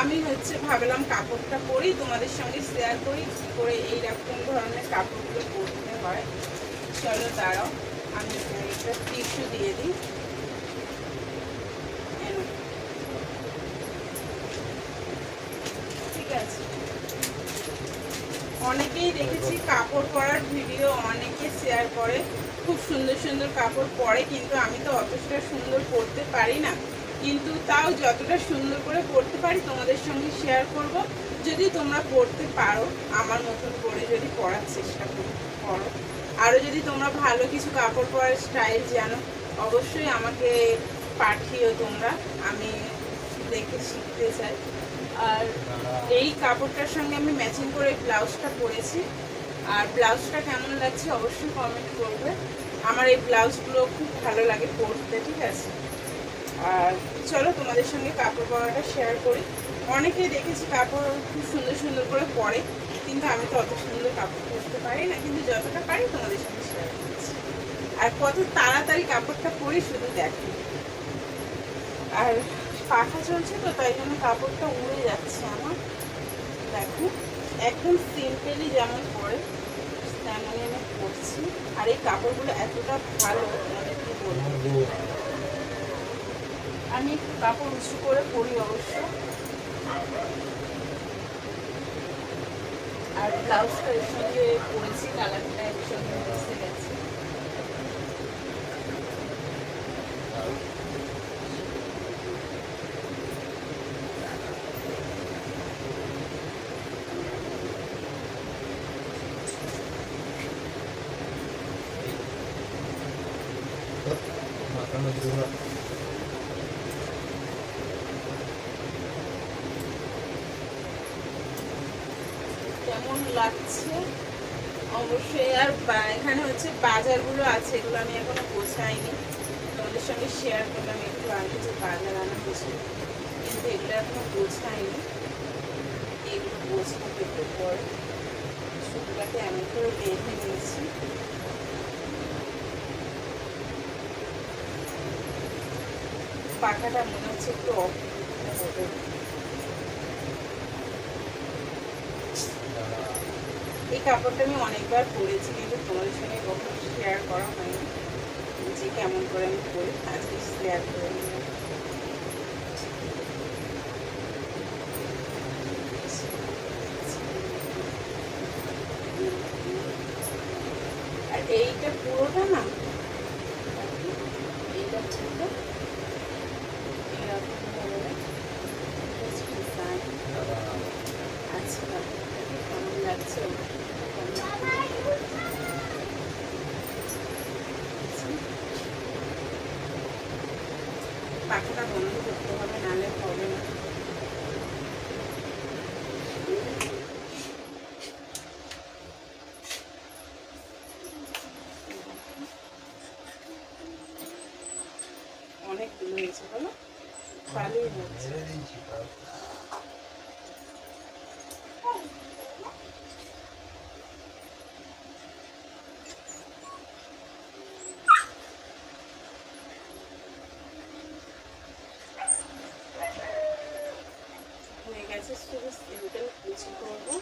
আমি ভাবলাম কাপড়টা পরি, তোমাদের সঙ্গে শেয়ার করি কি করে এইরকম ধরনের কাপড়গুলো পরতে হয়। চলো দাঁড়াও, আমি একটা টিস্যু দিয়ে দিই। ঠিক আছে, অনেকেই দেখেছি কাপড় পরার ভিডিও অনেকে শেয়ার করে, খুব সুন্দর সুন্দর কাপড় পরে, কিন্তু আমি তো অতটা সুন্দর পরতে পারি না, কিন্তু তাও যতটা সুন্দর করে পরতে পারি তোমাদের সঙ্গে শেয়ার করব। যদি তোমরা পরতে পারো আমার মতন করে, যদি পরার চেষ্টা করো, আরও যদি তোমরা ভালো কিছু কাপড় পরার স্টাইল জানো অবশ্যই আমাকে পাঠিও তোমরা, আমি দেখে শিখতে চাই। আর এই কাপড়টার সঙ্গে আমি ম্যাচিং করে ব্লাউজটা পরেছি, আর ব্লাউজটা কেমন লাগছে অবশ্যই কমেন্ট করবে। আমার এই ব্লাউজগুলো খুব ভালো লাগে পরতে। ঠিক আছে, আর চলো তোমাদের সঙ্গে কাপড় পরাটা শেয়ার করি। অনেকেই দেখেছি কাপড় খুব সুন্দর সুন্দর করে পরে, কিন্তু আমি তো অত সুন্দর কাপড় পরতে পারি না, কিন্তু যতটা পারি তোমাদের সঙ্গে শেয়ার করছি। আর কত তাড়াতাড়ি কাপড়টা পরি শুধু দেখো। আর পাখা চলছে তো তাই জন্য কাপড়টা উড়ে যাচ্ছে আমার। দেখো একদম সিম্পলি যেমন পরে তেমনই আমি পরছি। আর এই কাপড়গুলো এতটা ভালো তোমাদের কি বলবো। আমি একটু কাপড় উঁচু করে পরি অবশ্য। আর ব্লাউজটা এর সঙ্গে পরেছি, কালারটা এর সঙ্গে মিশে গেছে। কেমন লাগছে অবশ্যই। আর এখানে বাজারগুলো আছে, এগুলো আমি এখনো গোছাইনি, তোমাদের সঙ্গে শেয়ার করলাম একটু আগে যে বাজার আনা হয়েছে, কিন্তু এগুলো এখনো গোছাইনি, এগুলো গোছাবো একটু পরে। শুক্লাকে এমন করে বেঁধে নিয়েছি। পাখাটা মনে হচ্ছে একটু অফ হবে। এই কাপড়টা আমি অনেকবার পরেছি, কিন্তু তোমাদের সঙ্গে কখনো শেয়ার করা হয়নি যে কেমন করে আমি পরি, আজকে শেয়ার করে নিলাম। আর এইটা পুরোটা না, এইটা পুরো এরকম ধরনের ডিজাইন। আচ্ছা কেমন লাগছে, পাখাটা বন্ধ করতে হবে, নাহলে হবে না। অনেকগুলো হয়েছে বলো, পালিয়ে যাচ্ছে। হয়ে গেছে, শুধু সিম্পল কুচি করবো।